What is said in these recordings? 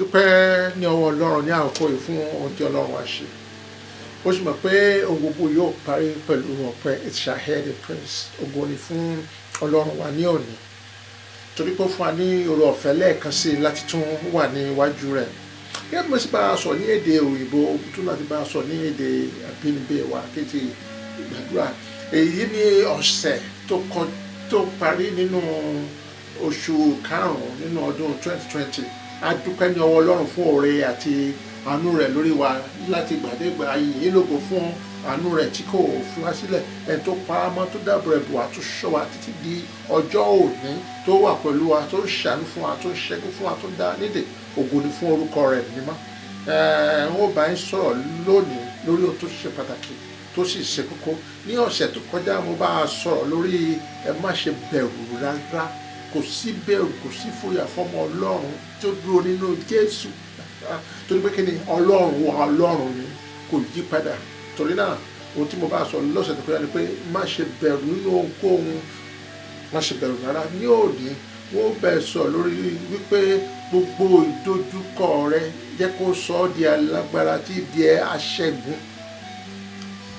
Dúpẹ́ ní ọwọ́ Ọlọ́run ní àkókò yìí fún ohun tí Ọlọ́run wá ṣe. Ó sì mọ̀ pé ohun gbogbo yóò parí pẹ̀lú ọpẹ́. It shall hear the praise. Ògo ni fún Ọlọ́run wa ní òní. Torí pé ó fún wa ní oore ọ̀fẹ́ lẹ́ẹ̀kan sí i láti tún wà ní iwájú rẹ̀. Gẹ́gẹ́ bí mo sì bá a sọ ní èdè òyìnbó, tún láti bá a sọ ní èdè àbínibí wa kéde ìgbàdúrà. Èyí ni ọ̀sẹ̀ tó parí nínú oṣù karùn-ún nínú ọdún 2020. A dúpẹ́ ní ọwọ́ Ọlọ́run fún oore àti àánú rẹ̀ lórí wa láti gbàdégbà. Yìnyín lógo fún àánú rẹ̀ tí kò fi wá sílẹ̀, ẹni tó pa á mọ́, tó dáàbò rẹ̀ bò wá, tó ṣọ́ wa títí di ọjọ́ òní, tó wà pẹ̀lú wa, tó ṣàánú fún wa, tó ṣẹ́gun fún wa, tó dá nídè. Ògo ni fún orúkọ rẹ̀ mímọ́. Wọ́n bá ń sọ̀rọ̀ lónìí lórí ohun tó ṣe pàtàkì tó sì ṣe kókó. Ní ọ̀sẹ̀ tó kọjá mo bá a sọ̀rọ̀ lórí ẹ má ṣe bẹ̀rù rárá. Kò sí bẹ̀rù, kò sí fòyà fọ́mọ Ọlọ́run tó dúró nínú Jésù. Torí pé kí ni Ọlọ́run wa Ọlọ́run ni, kò yí padà. Torí náà ohun tí mo bá sọ lọ́sẹ̀ tó kọjá ni pé má ṣe bẹ̀rù nínú ohunkóhun, má ṣe bẹ̀rù rárá. Ní òní wọ́n bẹ̀ sọ lórí wípé gbogbo ìdojúkọ rẹ jẹ́ kó sọ ọ́ di alágbára tí di aṣẹ́gun.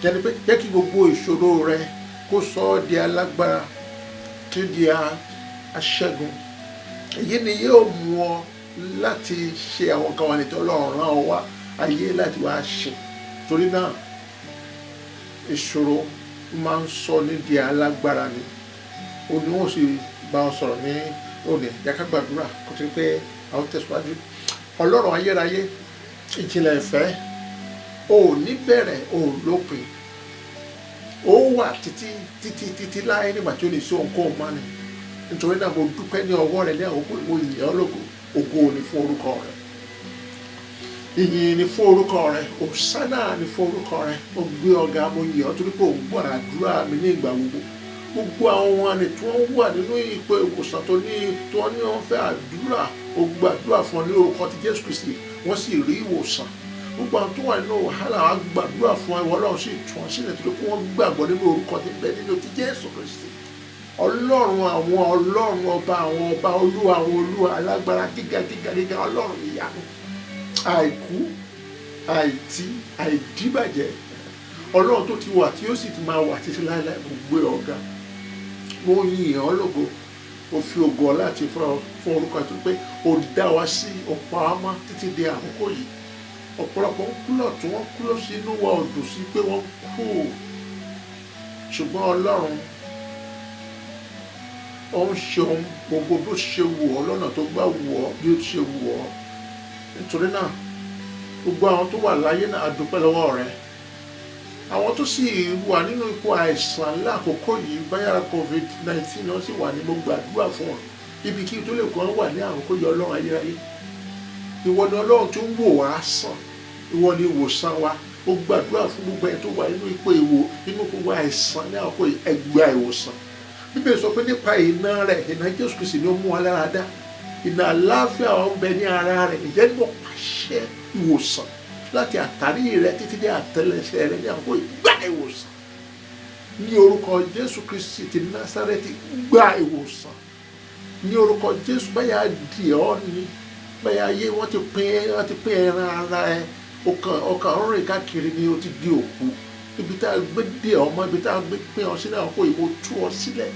Jẹ́ kí gbogbo ìṣòro rẹ kó sọ ọ́ di alágbára tí di aṣẹ́gun. Èyí ni yóò mú ọ láti ṣe àwọn kan wọ̀nyí tó Ọlọ́run rán ọ wá ayé láti wá ṣe. Torí náà ìṣòro máa ń sọ ní di alágbára ni. Ó ní wọ́n sì bá ọ sọ̀rọ̀ ní òní. Jẹ́ ká gbàdúrà kó tó pé a ó tẹ̀síwájú. Ọlọ́run ayérayé, ìjìnlẹ̀ ìfẹ́, o ò ní bẹ̀rẹ̀, o ò lópin. Ó wà títí láé nígbà tí ó lè ṣe ohunkóhun mọ́ ni. Nítorí náà mo dúpẹ́ ní ọwọ́ rẹ ní àkókò mo yìn ọ́ lógo. Ògo ni fún orúkọ rẹ. Ìyìn ni fún orúkọ rẹ. Òsánà ni fún orúkọ rẹ. Mo gbé ọ̀gá, mo yìn ọ́ torí pé ò ń gbọ́ àdúrà mi ní ìgbà gbogbo. Gbogbo àwọn àni tí wọ́n wà nínú ipò ìwòsàn tó ní wọ́n fẹ́ àdúrà, ó gbàdúrà fún ọ ní orúkọ ti Jésù Kristi, wọ́n sì rí ìwòsàn. Gbogbo àwọn tó wà nínú wàhálà wa gbàdúrà fún ọ, ìwọ Ọlọ́run sì tú wọn sílẹ̀ torí pé wọ́n gbàgbọ́ nínú orúkọ tí ń bẹ nínú ti Jésù Kristi. Ọlọ́run àwọn ọlọ́run, ọba àwọn ọba, olúwa àwọn olúwa, alágbára gíga, Ọlọ́run ìyanu, àìkú, àìtí, àìdíbàjẹ́, Ọlọ́run tó ti wà tí ó sì ti máa wà títí láéláé. Mo gbé ọ̀gá, mo yìn ọ́ lógo, mo fi ògo ọlá àti fún orúkọ tó pé ó dá wa sí ọ̀pọ̀ àmọ́ títí di àkókò yìí. Ọ̀pọ̀lọpọ̀ ń kúlọ̀ tí wọ́n kúlọ̀ sí inú wa ò dùn sí pé wọ́n kú, ṣùgbọ́n Ọlọ́run ó ń ṣe ohun gbogbo bó ṣe wù ọ́, lọ́nà tó gbà wù ọ́, bí ó ṣe wù ọ́. Nítorí náà gbogbo àwọn tó wà láyé náà a dúpẹ́ lọ́wọ́ rẹ. Àwọn tó sì wà nínú ipò àìsàn lákòókò yìí, báyà COVID-19 náà sì wà ní mo gbàdúrà fún wọn. Ibi kí tó lè kàn wà ní àkókò yìí, Ọlọ́run ayérayé, ìwọ ni Ọlọ́run tó ń wò wá sàn, ìwọ ni ìwòsàn wa. Ó gbàdúrà fún gbogbo ẹni tó wà nínú ipò nínú gbogbo àìsàn ní àkókò yìí, ẹ gba ìwòsàn. Bíbélì sọ pé nípa iná rẹ̀, iná Jésù Kristi ni ó mú wa lára dá. Iná àlàáfíà ó ń bẹ ní ara rẹ̀. Ìjẹ́ ní mo pàṣẹ ìwòsàn láti àtàrí rẹ̀ títí dé àtẹ́lẹsẹ̀ rẹ̀ ní àkókò yìí, gba ìwòsàn. Ní orúkọ Jésù Kristi ti Násárẹ́tì, gba ìwòsàn. Ní orúkọ Jésù, báyà dì ọ́ ni, báyà ayé wọ́n ti pín ẹran ara ẹ, ọkàn rìn káàkiri ni ó ti di òkú. Ibi tá a gbé dé ọmọ, ibi tá a gbé pín ọ sílẹ̀ àkókò yìí, mo tú ọ sílẹ̀.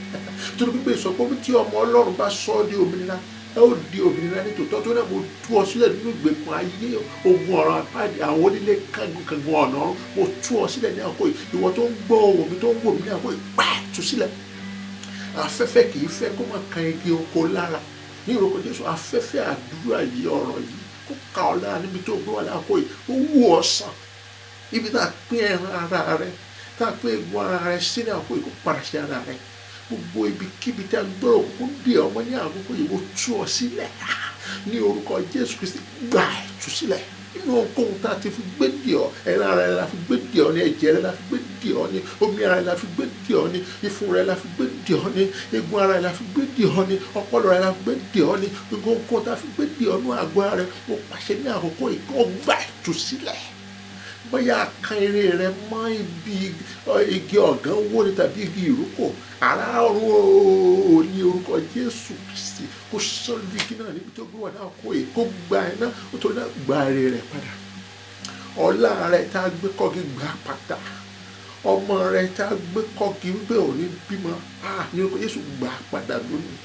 Torí pípé sọ pé tí ọmọ Ọlọ́run bá sọ ọ́ di òmìnira, ẹ ó di òmìnira ní tòótọ́. Tó náà mo tú ọ sílẹ̀ nínú ìgbèkùn ayé, ogun ọ̀rọ̀ àpáàdé, àwọn onílé kángun ọ̀nà ọ̀run. Mo tú ọ sílẹ̀ ní àkókò yìí. Ìwọ tó ń gbọ́ ohùn mi, tó ń wò mí ní àkókò yìí, tú sílẹ̀. Afẹ́fẹ́ kì í fẹ́ kó máa kan igi oko lára. Ní orúkọ Jésù, afẹ́fẹ́ àdúrà yìí, ọ̀rọ̀ yìí kó ka ọ lára níbi tó gbé wà ní àkókò yìí. Ó wù ọ́ sàn. Ibi tá a pín ẹran ara rẹ, tá a pín egun ara rẹ sí ní àkókò yìí, kó padà sí ara rẹ. Gbogbo ibikíbi tí a gbọ́dọ̀ kó dé ọmọ ní àkókò yìí, mo tú ọ sílẹ̀. Ní orúkọ Jésù Kristi, gba ìtúsílẹ̀. Nínú ohunkóhun tá a ti fi gbé dè ọ́, ẹran ara rẹ la fi gbé dè ọ́ ní, ẹ̀jẹ̀ rẹ la fi gbé dè ọ́ ní, omi ara rẹ la fi gbé dè ọ́ ní, ìfun rẹ la fi gbé dè ọ́ ní, egun ara rẹ la fi gbé dè ọ́ ní, ọpọlọ rẹ la fi gbé dè ọ́ ní, gbogbo ohunkóhun tá a fi gbé dè ọ́ ní àgọ́ ara rẹ, mo pàṣẹ ní àkókò yìí kó gba ìtúsílẹ̀. bóyá kan eré rẹ mọ́ ibi igi ọ̀gán wó ni tàbí igi ìrókò, àrá ọ̀run ní orúkọ Jésù Kristi kó sọ ibi igi náà níbi tó gbé wà náà kó gba iná ó tó náà gba eré rẹ padà. Ọlá rẹ tá a gbé kọ́gi gbà padà, ọmọ rẹ tá a gbé kọ́gi wípé ò ní bímọ ní orúkọ Jésù gbà padà lónìí.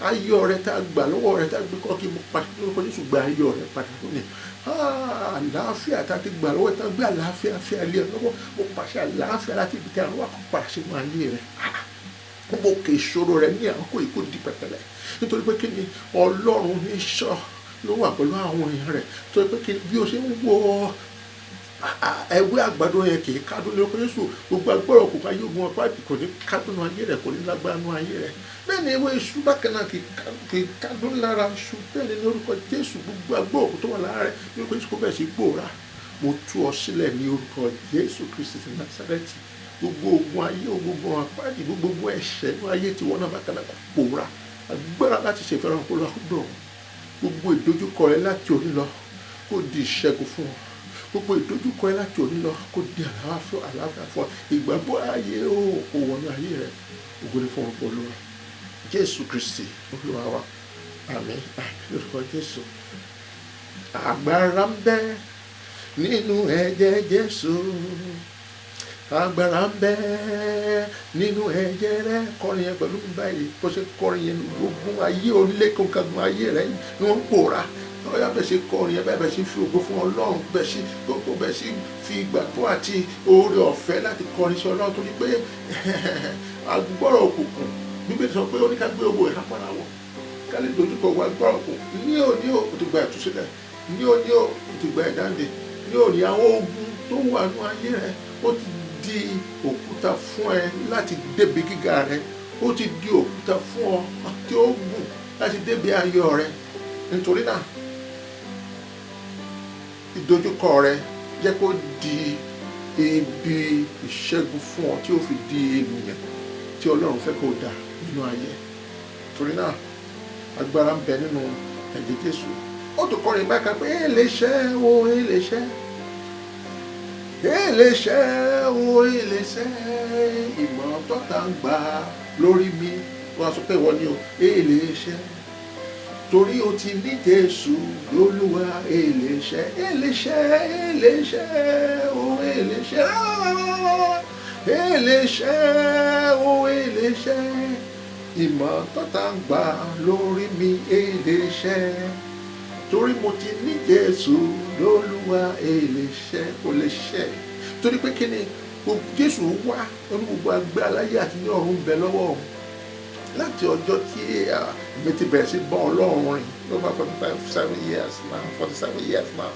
Ayọ̀ rẹ tá a gbà lọ́wọ́ rẹ tá a gbé kọ́gi mú padà ní orúkọ Jésù gbà ayọ̀ rẹ padà lónìí. Àlàáfíà tá a ti gbà lọ́wọ́ tá a gbé àlàáfíà fi àlẹ́ ẹ lọ́wọ́, mo pàṣẹ àlàáfíà láti ibi tí a wà kó padà sínú ayé rẹ. Gbogbo òkè ìṣòro rẹ ní àkókò yìí kò di pẹ̀tẹ́lẹ̀, nítorí pé kí ni Ọlọ́run ní sọ ló wà pẹ̀lú àwọn èèyàn rẹ̀, nítorí pé kí ni bí o ṣe ń wọ ẹwé àgbàdo yẹn kì í kádùn lórúkọ Jésù, gbogbo agbára òkùnkùn ayé ogun ọpá kò ní kádùn ayé rẹ, kò ní lágbára nú ayé rẹ. Bẹ́ẹ̀ ni ewé iṣu bákan náà kì í kádùn lára iṣu, bẹ́ẹ̀ ni lórúkọ Jésù gbogbo agbára òkùnkùn tó wà lára rẹ lórúkọ Jésù kó bẹ̀rẹ̀ sí gbòòrà. Mo tú ọ sílẹ̀ ní orúkọ Jésù Kristi ti Násárẹ́tì. Gbogbo ogun ayé gbogbo àpáàdì gbogbo ẹ̀ṣẹ̀ nú ayé tiwọn náà bákan náà kò pòórá. Agbára láti ṣe ìfẹ́ràn kó lọ́dọ̀ gbogbo ìdojúkọ rẹ láti òní lọ kó di ìṣẹ́gun fún ọ. Gbogbo ìdojúkọ ẹ láti òní lọ kó di àlàáfíà fún ọ. Ìgbàgbọ́ ayé ó wọnú ayé rẹ. Ògo ni fún orúkọ Olúwa Jésù Kristi Olúwa wa. Àmín lórúkọ Jésù. Agbára ń bẹ nínú ẹ̀jẹ̀ Jésù, agbára ń bẹ nínú ẹ̀jẹ̀ rẹ. Kọrin yẹn pẹ̀lú mi báyìí, bó ṣe kọrin yẹn ogun ayé orílẹ̀ kankan ayé rẹ ni wọ́n ń pòórá. Ọ̀yá bẹ̀ ṣe kọrin yẹn bẹ̀ ṣe fi ògo fún Ọlọ́run, bẹ̀ ṣe fi ìgbàgbọ́ àti oore ọ̀fẹ́ láti kọrin sí Ọlọ́run, torí pé agbára òkùnkùn Bíbélì sọ pé ó ní ká gbé ogun ìhámọ́ra wọ̀ ká lè dojúkọ wa agbára òkùnkùn. Ní òní ó ti gba ìtúsílẹ̀, ní òní ó ti gba ìdáǹdè, ní òní àwọn ogun tó wà nú ayé rẹ ó ti di òkúta fún ẹ láti débi gíga rẹ, ó ti di òkúta fún ọ tí ó gùn láti débi ayọ̀ rẹ. Nítorí náà ìdojúkọ rẹ jẹ́ kó di ibi ìṣẹ́gun fún ọ tí ó fi di ènìyàn tí Ọlọ́run fẹ́ kó dà nínú ayé. Torí náà agbára ń bẹ nínú ẹ̀jẹ̀ Jésù. Ó tún kọrin báyìí kan pé èlé ṣẹ́ o èlé ṣẹ́, èlé ṣẹ́ o èlé ṣẹ́, ìmọ̀ tọ́ta ń gbà lórí mi. Wọ́n á sọ pé ìwọ ni o èlé ṣẹ́, torí o ti ní Jésù lólúwa. Èlé ṣẹ́ èlé ṣẹ́ èlé ṣẹ́ o èlé ṣẹ́, èlé ṣẹ́ o èlé ṣẹ́, ìmọ̀ tọ́ta ń gbà lórí mi. Èlé ṣẹ́, torí mo ti ní Jésù lólúwa. Èlé ṣẹ́ kò lè ṣẹ́, torí pé kí ni Jésù wá ní gbogbo agbára láyé àti ní ọ̀run bẹ lọ́wọ́ òun. Láti ọjọ́ tí mi ti bẹ̀rẹ̀ sí bọ́ Ọlọ́run rìn lọ́wọ́ 47 years now,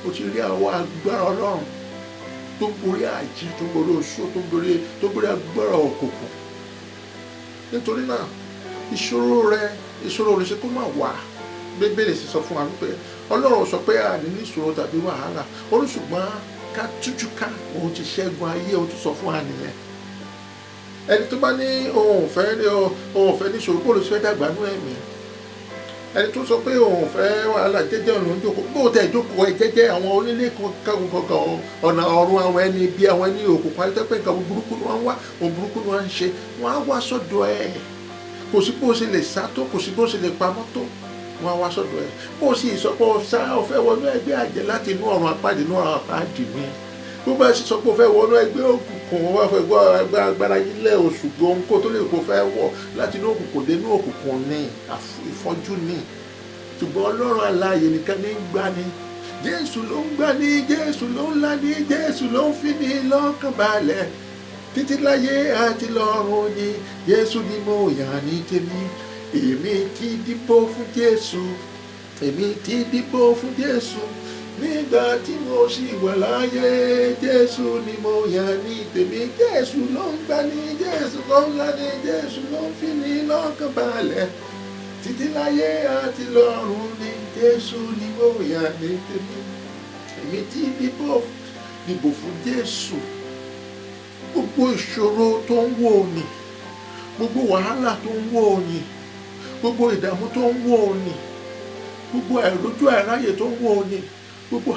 o ti rí àwọn agbára Ọlọ́run tó ń borí àjẹ́, tó ń borí oṣó, tó ń borí agbára òkùnkùn. Nítorí náà ìṣòro rẹ ṣe kó má wà. Bíbélì sì sọ fún wa wípé Ọlọ́run sọ pé a ní ìṣòro tàbí wàhálà, ṣùgbọ́n ká tújú ká òun ti ṣẹ́gun ayé, òun tún sọ fún wa nìyẹn. Ẹni tó bá ní òun fẹ́ ní ìṣòro, bó ló ṣe fẹ́ dàgbà nú ẹ̀mí. Ẹni tó sọ pé òun fẹ́ wàhálà jẹ́jẹ́ ọ̀nà ìjókòó, bó tẹ̀ ìjókòó ẹ jẹ́jẹ́. Àwọn onílé kankan ọ̀nà ọ̀run àwọn ẹni bí àwọn ẹni òkùnkùn ayé tó pé nǹkan burúkú ni wọ́n ń wá, ohun burúkú ni wọ́n ń ṣe, wọ́n á wá sọ́dọ̀ ẹ̀. Kò sí bó ṣe lè sá tó, kò sí bó ṣe lè pamọ́ tó, wọ́n á wá sọ́dọ̀ ẹ̀. Bó sì sọ pé ó fẹ́ wọnú ẹgbẹ́ àjẹ́ láti inú ọ̀run àpáàdì inú ọ̀run àpáàdì mi. Bó bá sì sọ pé ó fẹ́ wọnú ẹgbẹ́ òkùnkùn, wọ́n fẹ́ gbọ́ agbára ilé oṣù gbọ́n kó tó lè kó fẹ́ wọ̀ láti inú òkùnkùn dé inú òkùnkùn ní ìfọ́jú ní. Ṣùgbọ́n Ọlọ́run alààyè nìkan ní ń gbani. Jésù ló ń gbani, Jésù ló ń lani, Jésù ló ń fi ní lọ́kàn balẹ̀. Títí láyé àti lọ́run ni Jésù ni mo yàn ní tèmi. Èmi ti dìbò fún Jésù, èmi ti dìbò fún Jésù. Nígbà tí mo ṣì wà láyé, Jésù ni mo yàn ní tèmi. Jésù ló ń gbani, Jésù ló ń lani, Jésù ló ń fi ní lọ́kàn balẹ̀. Títí láyé àti lọ́run ni Jésù ni mo yàn ní tèmi. Èmi ti dìbò fún Jésù. Gbogbo ìṣòro tó ń wò ni, gbogbo wàhálà tó ń wò ni, gbogbo ìdààmú tó ń wò ni, gbogbo àìrójú àìráyè tó ń wò ni, gbogbo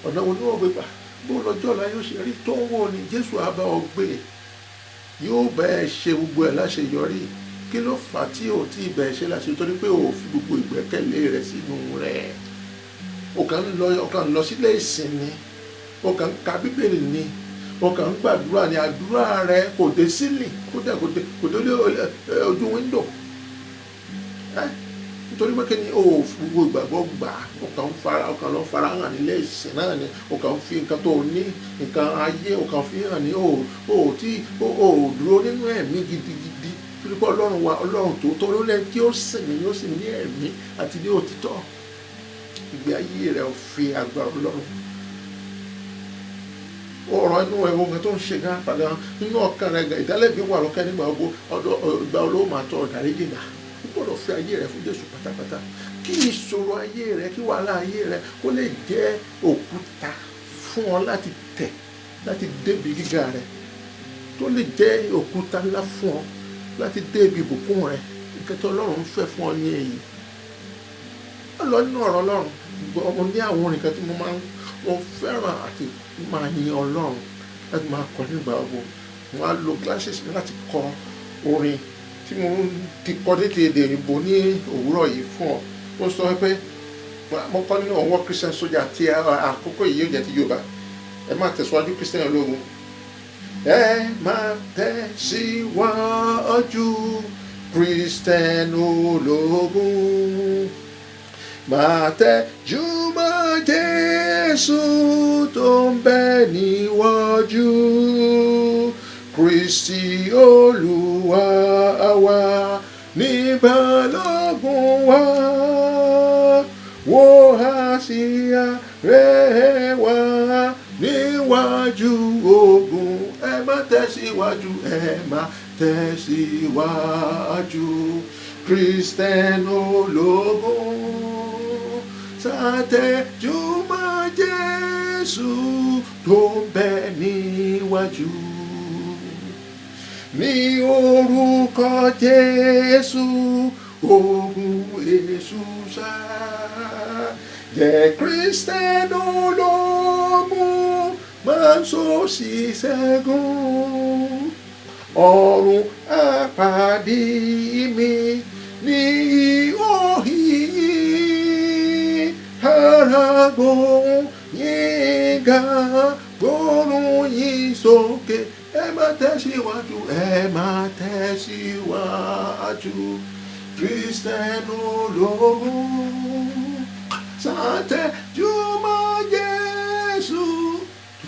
ọ̀nà wo ni wọ́n gbé gbà, bó lọ́jọ́ ọ̀la yóò ṣe rí tó ń wò ní Jésù á bá ọ gbé, yóò bá ẹ ṣe gbogbo ẹ̀ láṣeyọrí. Kí ló fà á tí ò tí ì bá ẹ ṣe láṣeyọrí? Torí pé ò fi gbogbo ìgbẹ́kẹ̀lé rẹ sínú rẹ̀. O kàn ń lọ sílé ìsìn ni, o kàn ń ka Bíbélì ni, o kàn ń gbàdúrà ni, àdúrà rẹ kò dé sílì, kò dé ojú wíńdò. Nítorí pé kí ni o fi gbogbo ìgbàgbọ́ gbà, o kàn lọ fara hàn nílé ìsìn náà ni, o kàn fi nǹkan tó ní, nǹkan ayé o kàn fi hàn ní, o dúró nínú ẹ̀mí gidigidi. Torí pé Ọlọ́run wa, Ọlọ́run tòótọ́ ló lẹ́ni tí ó sìn ní, yóò sì ní ẹ̀mí àti ní òtítọ́. Ìgbé ayé rẹ̀ ò fi agbára Ọlọ́run. Ọ̀rọ̀ inú ẹ̀wọ̀n nǹkan tó ń ṣe gan padà nínú ọkàn rẹ̀, ìdálẹ́bi wà lọ́kàn nígbà ìgbà olówó máa tọ ìdáríjì gbà. O gbọ́dọ̀ fi ayé rẹ̀ fún Jésù pátápátá. Kí ìṣòro ayé rẹ̀, kí wàhálà ayé rẹ̀ kó lè jẹ́ òkúta fún ọ láti tẹ̀, láti débi gíga rẹ̀. Tó lè jẹ́ òkúta ńlá fún ọ láti débi ìbùkún rẹ̀. Nǹkan tí Ọlọ́run ń fẹ́ fún ọ ní èyí. Lọ nínú ọ̀rọ̀ Ọlọ́run. Mo ní àwọn orin kan tí mo fẹ́ràn àti máa yin Ọlọ́run, láti máa kọ nígbà gbogbo. Mo á lo glasses mi láti kọ orin tí mo ti kọ dédé èdè òyìnbó ní òwúrọ̀ yìí fún ọ. Ó sọ pé mo kọ nínú ọwọ́ Christian Soldier tí àkókò yìí yóò jẹ́ ti Yorùbá. Ẹ máa tẹ̀síwájú Christian ológun. Ẹ máa tẹ̀síwájú Christian ológun. Máa tẹjúmọ́ Jésù tó ń bẹ níwájú. Kristi Olúwa wa ní balógun wa. Wo àsíá rẹ̀ wá níwájú ogun. Ẹ máa tẹ̀síwájú, ẹ máa tẹ̀síwájú Christian ológun. Ṣàtẹ̀júmọ́ Jésù tó ń bẹ níwájú. Ní orúkọ Jésù, ogun èṣù sá. Jẹ́ Christian ológun máa ń sòsì ṣẹ́gun. Ọ̀run àpàdé mi ní òhìí. Ara gbóhùn yín ga, gbóhùn yín sókè. Ẹ máa tẹ̀síwájú, ẹ máa tẹ̀síwájú Christian ológun. Ṣàtẹ̀júmọ́ Jésù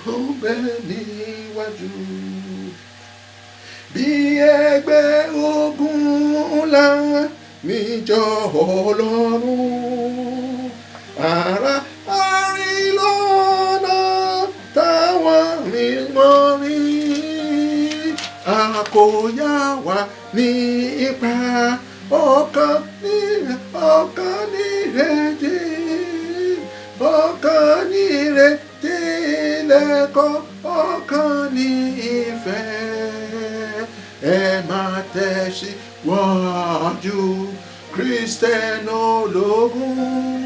tó ń bẹ níwájú. Bí ẹgbẹ́ ogun ńlá níjọ Ọlọ́run. Ara àrílọ́nà táwọn mímọ́ rí. Àkóyá wa ní ipa ọkàn nírètí. Ọkàn nírètí lẹ́kọ̀ọ́, ọkàn ní ìfẹ́. Ẹ máa tẹ̀síwájú Christian ológun.